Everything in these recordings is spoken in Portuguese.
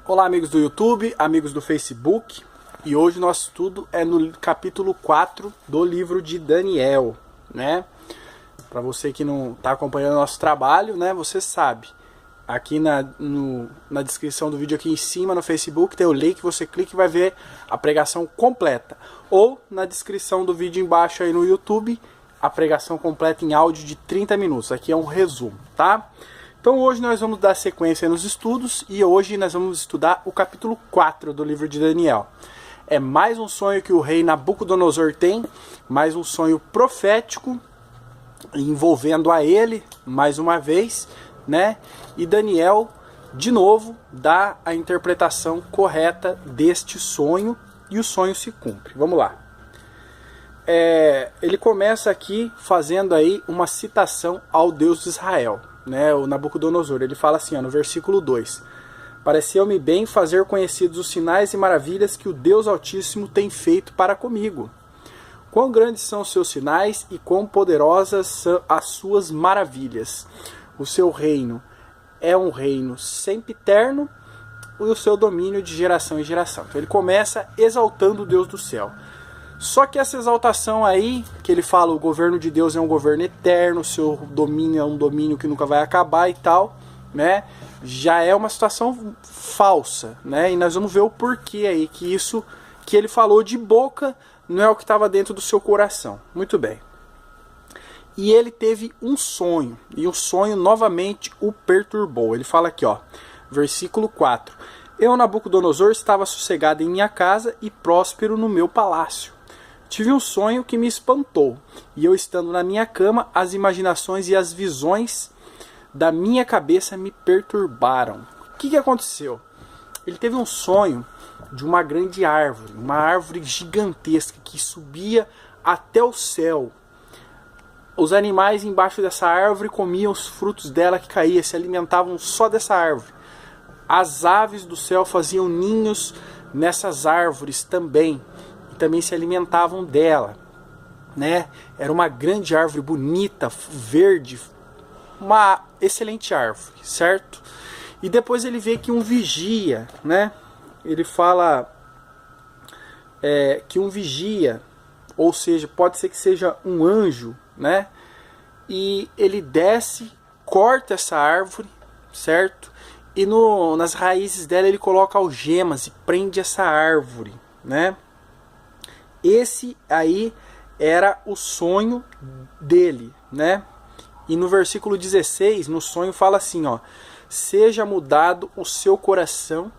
Olá, amigos do YouTube, amigos do Facebook, e hoje nosso estudo é no capítulo 4 do livro de Daniel, né? Para você que não está acompanhando nosso trabalho, né, você sabe, aqui na descrição do vídeo aqui em cima no Facebook tem o link, você clica e vai ver a pregação completa, ou na descrição do vídeo embaixo aí no YouTube, a pregação completa em áudio de 30 minutos, aqui é um resumo, tá? Então hoje nós vamos dar sequência nos estudos e hoje nós vamos estudar o capítulo 4 do livro de Daniel. É mais um sonho que o rei Nabucodonosor tem, mais um sonho profético envolvendo a ele, mais uma vez, né? E Daniel, de novo, dá a interpretação correta deste sonho e o sonho se cumpre. Vamos lá. Ele começa aqui fazendo aí uma citação ao Deus de Israel, né, o Nabucodonosor. Ele fala assim, ó, no versículo 2: Pareceu-me bem fazer conhecidos os sinais e maravilhas que o Deus Altíssimo tem feito para comigo. Quão grandes são os seus sinais e quão poderosas são as suas maravilhas. O seu reino é um reino sempiterno e o seu domínio de geração em geração. Então ele começa exaltando o Deus do céu. Só que essa exaltação aí, que ele fala, o governo de Deus é um governo eterno, o seu domínio é um domínio que nunca vai acabar e tal, né? Já é uma situação falsa, né? E nós vamos ver o porquê aí, que isso que ele falou de boca não é o que estava dentro do seu coração. Muito bem. E ele teve um sonho, e o sonho novamente o perturbou. Ele fala aqui, ó, versículo 4. Eu, Nabucodonosor, estava sossegado em minha casa e próspero no meu palácio. Tive um sonho que me espantou, e eu estando na minha cama, as imaginações e as visões da minha cabeça me perturbaram. O que aconteceu? Ele teve um sonho de uma grande árvore, uma árvore gigantesca que subia até o céu. Os animais embaixo dessa árvore comiam os frutos dela que caíam, se alimentavam só dessa árvore. As aves do céu faziam ninhos nessas árvores também, também se alimentavam dela, né? Era uma grande árvore bonita, verde, uma excelente árvore, certo? E depois ele vê que um vigia, né? Ele fala que um vigia, ou seja, pode ser que seja um anjo, né? E ele desce, corta essa árvore, certo? E nas raízes dela ele coloca algemas e prende essa árvore, né? Esse aí era o sonho dele, né? E no versículo 16, no sonho fala assim, ó: seja mudado o seu coração,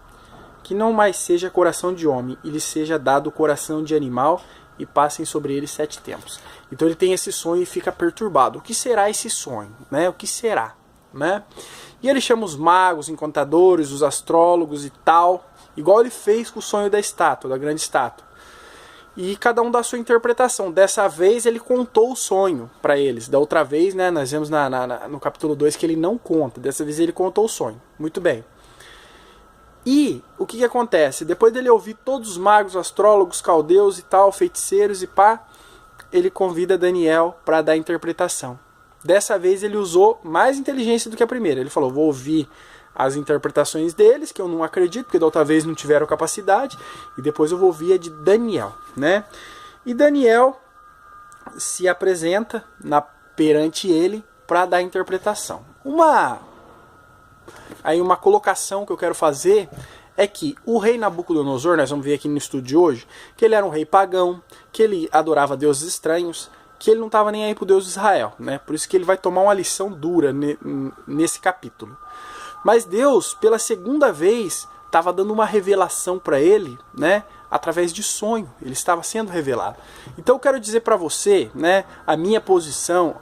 que não mais seja coração de homem, e lhe seja dado o coração de animal, e passem sobre ele 7 tempos. Então ele tem esse sonho e fica perturbado. O que será esse sonho, né? O que será, né? E ele chama os magos, encantadores, os astrólogos e tal, igual ele fez com o sonho da estátua, da grande estátua. E cada um dá a sua interpretação. Dessa vez ele contou o sonho para eles. Da outra vez, né, nós vemos no capítulo 2 que ele não conta. Dessa vez ele contou o sonho. Muito bem. E o que acontece? Depois dele ouvir todos os magos, astrólogos, caldeus e tal, feiticeiros e pá, ele convida Daniel para dar a interpretação. Dessa vez ele usou mais inteligência do que a primeira. Ele falou, vou ouvir as interpretações deles, que eu não acredito, porque da outra vez não tiveram capacidade, e depois eu vou ouvir a de Daniel, né? E Daniel se apresenta perante ele para dar a interpretação. Uma colocação que eu quero fazer é que o rei Nabucodonosor, nós vamos ver aqui no estudo de hoje, que ele era um rei pagão, que ele adorava deuses estranhos, que ele não estava nem aí para o Deus de Israel, né? Por isso que ele vai tomar uma lição dura nesse capítulo. Mas Deus, pela segunda vez, estava dando uma revelação para ele, né, através de sonho. Ele estava sendo revelado. Então eu quero dizer para você, né, a minha posição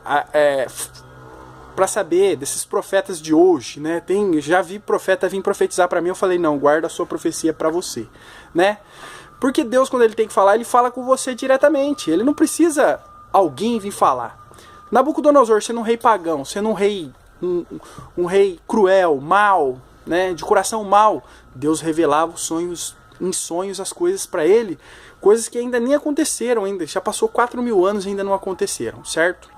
para saber desses profetas de hoje, né? Já vi profeta vir profetizar para mim, eu falei, não, guarda a sua profecia para você, né? Porque Deus, quando ele tem que falar, ele fala com você diretamente. Ele não precisa alguém vir falar. Nabucodonosor, sendo um rei pagão, sendo um rei cruel, mau, né, de coração mau, Deus revelava em sonhos as coisas para ele, coisas que ainda nem aconteceram, já passou 4.000 anos e ainda não aconteceram, certo?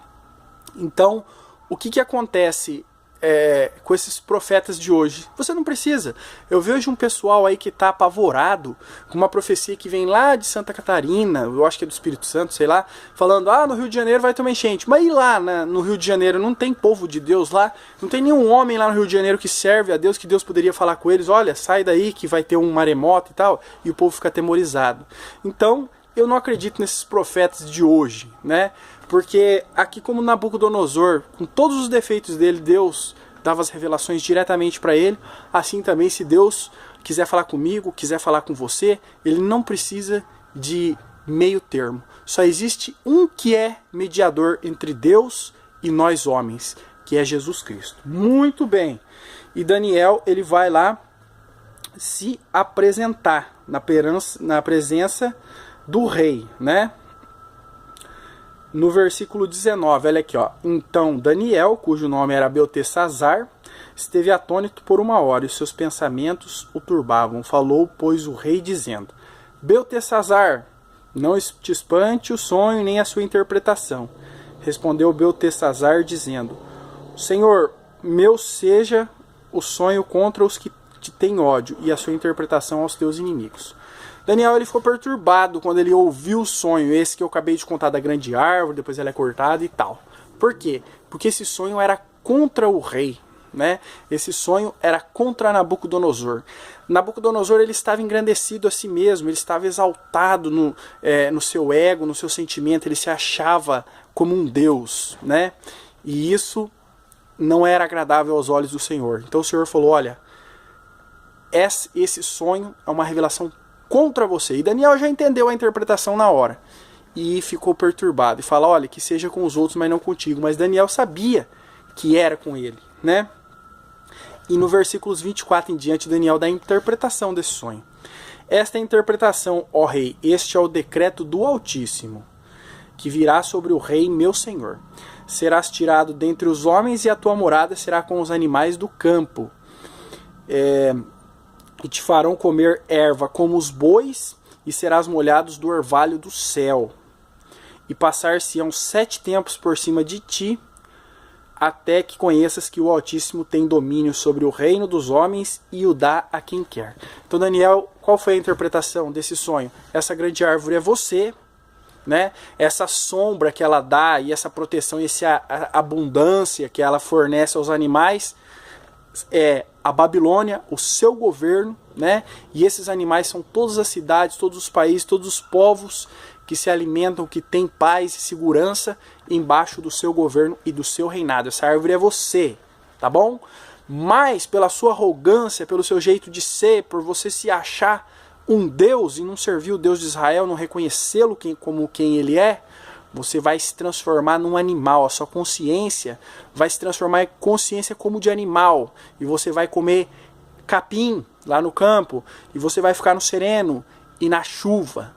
Então, o que acontece com esses profetas de hoje. Você não precisa. Eu vejo um pessoal aí que está apavorado com uma profecia que vem lá de Santa Catarina, eu acho que é do Espírito Santo, sei lá, falando, no Rio de Janeiro vai ter uma enchente. Mas e lá no Rio de Janeiro não tem povo de Deus lá? Não tem nenhum homem lá no Rio de Janeiro que serve a Deus, que Deus poderia falar com eles, olha, sai daí que vai ter um maremoto e tal, e o povo fica atemorizado. Então, eu não acredito nesses profetas de hoje, né? Porque aqui como Nabucodonosor, com todos os defeitos dele, Deus dava as revelações diretamente para ele. Assim também, se Deus quiser falar comigo, quiser falar com você, ele não precisa de meio termo. Só existe um que é mediador entre Deus e nós homens, que é Jesus Cristo. Muito bem. E Daniel, ele vai lá se apresentar na presença do rei, né? No versículo 19, olha aqui, ó. Então Daniel, cujo nome era Beltesazar, esteve atônito por 1 hora, e seus pensamentos o turbavam. Falou, pois, o rei, dizendo: Beltesazar, não te espante o sonho nem a sua interpretação. Respondeu Beltesazar, dizendo: Senhor, meu seja o sonho contra os que te têm ódio, e a sua interpretação aos teus inimigos. Daniel, ele ficou perturbado quando ele ouviu o sonho, esse que eu acabei de contar da grande árvore, depois ela é cortada e tal. Por quê? Porque esse sonho era contra o rei, né? Esse sonho era contra Nabucodonosor. Nabucodonosor, ele estava engrandecido a si mesmo, ele estava exaltado no seu ego, no seu sentimento, ele se achava como um deus, né? E isso não era agradável aos olhos do Senhor. Então o Senhor falou, olha, esse sonho é uma revelação contra você. E Daniel já entendeu a interpretação na hora. E ficou perturbado. E fala, olha, que seja com os outros, mas não contigo. Mas Daniel sabia que era com ele, né? E no versículos 24 em diante, Daniel dá a interpretação desse sonho. Esta é a interpretação, ó rei, este é o decreto do Altíssimo, que virá sobre o rei meu senhor. Serás tirado dentre os homens e a tua morada será com os animais do campo. E te farão comer erva como os bois, e serás molhados do orvalho do céu. E passar-se-ão 7 tempos por cima de ti, até que conheças que o Altíssimo tem domínio sobre o reino dos homens e o dá a quem quer. Então, Daniel, qual foi a interpretação desse sonho? Essa grande árvore é você, né? Essa sombra que ela dá e essa proteção, essa abundância que ela fornece aos animais é a Babilônia, o seu governo, né? E esses animais são todas as cidades, todos os países, todos os povos que se alimentam, que têm paz e segurança embaixo do seu governo e do seu reinado. Essa árvore é você, tá bom? Mas pela sua arrogância, pelo seu jeito de ser, por você se achar um Deus e não servir o Deus de Israel, não reconhecê-lo como quem ele é, você vai se transformar num animal. A sua consciência vai se transformar em consciência como de animal. E você vai comer capim lá no campo. E você vai ficar no sereno e na chuva.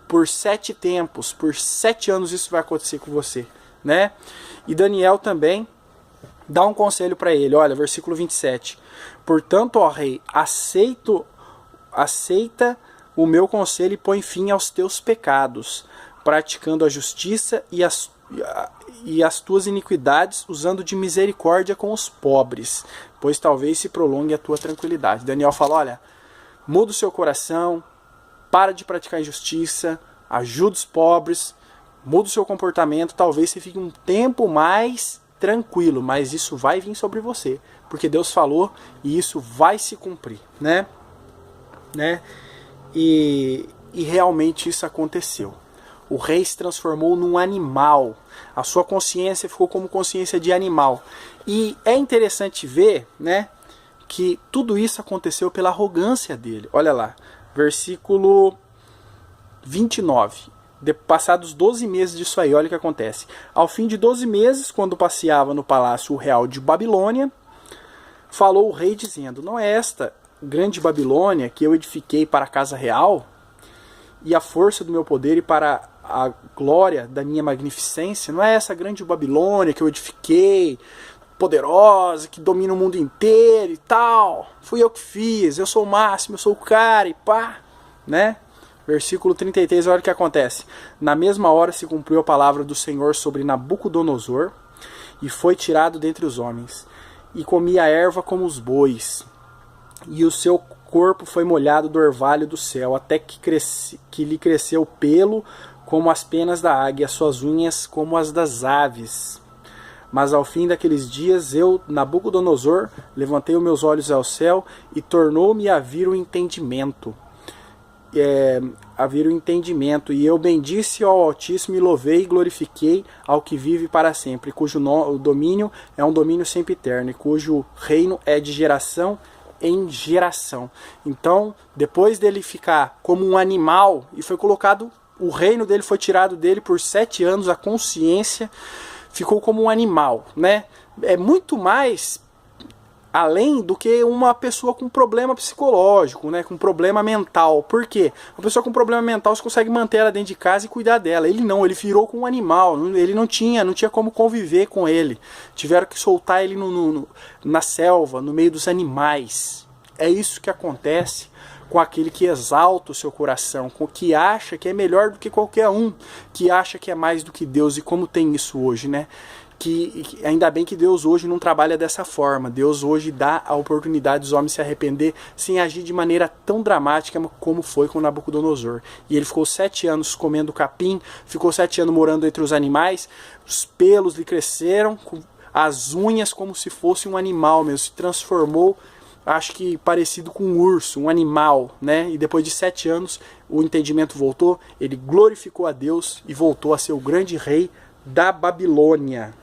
Por 7 tempos, por 7 anos isso vai acontecer com você, né? E Daniel também dá um conselho para ele. Olha, versículo 27. Portanto, ó rei, aceita o meu conselho e põe fim aos teus pecados, praticando a justiça e as tuas iniquidades, usando de misericórdia com os pobres, pois talvez se prolongue a tua tranquilidade. Daniel fala, olha, muda o seu coração, para de praticar injustiça, ajuda os pobres, muda o seu comportamento, talvez você fique um tempo mais tranquilo, mas isso vai vir sobre você, porque Deus falou e isso vai se cumprir, né? E realmente isso aconteceu. O rei se transformou num animal. A sua consciência ficou como consciência de animal. E é interessante ver, né, que tudo isso aconteceu pela arrogância dele. Olha lá, versículo 29. Passados 12 meses disso aí, olha o que acontece. Ao fim de 12 meses, quando passeava no palácio real de Babilônia, falou o rei dizendo, não é esta grande Babilônia que eu edifiquei para a casa real, e a força do meu poder e para a glória da minha magnificência? Não é essa grande Babilônia que eu edifiquei, poderosa, que domina o mundo inteiro e tal? Fui eu que fiz, eu sou o máximo, eu sou o cara e pá, né? Versículo 33, olha o que acontece. Na mesma hora se cumpriu a palavra do Senhor sobre Nabucodonosor, e foi tirado dentre os homens. e comia a erva como os bois. E o seu corpo foi molhado do orvalho do céu, até que lhe cresceu pelo como as penas da águia, as suas unhas como as das aves. Mas ao fim daqueles dias, eu, Nabucodonosor, levantei os meus olhos ao céu e tornou-me a vir o entendimento. E eu bendice ao Altíssimo e louvei e glorifiquei ao que vive para sempre, cujo domínio é um domínio sempre eterno, e cujo reino é de geração em geração. Então, depois dele ficar como um animal, e foi colocado, o reino dele foi tirado dele por 7 anos, a consciência ficou como um animal, né? É muito mais além do que uma pessoa com problema psicológico, né, com problema mental. Por quê? Uma pessoa com problema mental, você consegue manter ela dentro de casa e cuidar dela. Ele não, ele virou com um animal, ele não tinha como conviver com ele. Tiveram que soltar ele na selva, no meio dos animais. É isso que acontece com aquele que exalta o seu coração, com o que acha que é melhor do que qualquer um, que acha que é mais do que Deus. E como tem isso hoje, né? Que ainda bem que Deus hoje não trabalha dessa forma. Deus hoje dá a oportunidade dos homens se arrepender sem agir de maneira tão dramática como foi com Nabucodonosor. E ele ficou 7 anos comendo capim, ficou 7 anos morando entre os animais, os pelos lhe cresceram, as unhas como se fosse um animal mesmo, se transformou, acho que parecido com um urso, um animal, né? E depois de 7 anos o entendimento voltou, ele glorificou a Deus e voltou a ser o grande rei da Babilônia,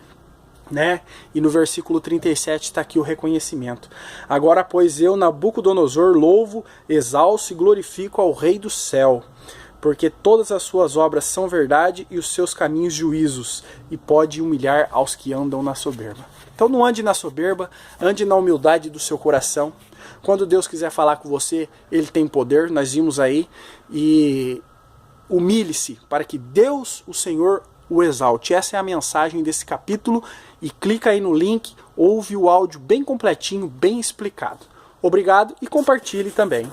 né? E no versículo 37 está aqui o reconhecimento. Agora, pois eu, Nabucodonosor, louvo, exalço e glorifico ao Rei do céu, porque todas as suas obras são verdade e os seus caminhos juízos, e pode humilhar aos que andam na soberba. Então não ande na soberba, ande na humildade do seu coração. Quando Deus quiser falar com você, Ele tem poder, nós vimos aí, e humilhe-se para que Deus, o Senhor, o exalte. Essa é a mensagem desse capítulo, e clica aí no link, ouve o áudio bem completinho, bem explicado. Obrigado e compartilhe também.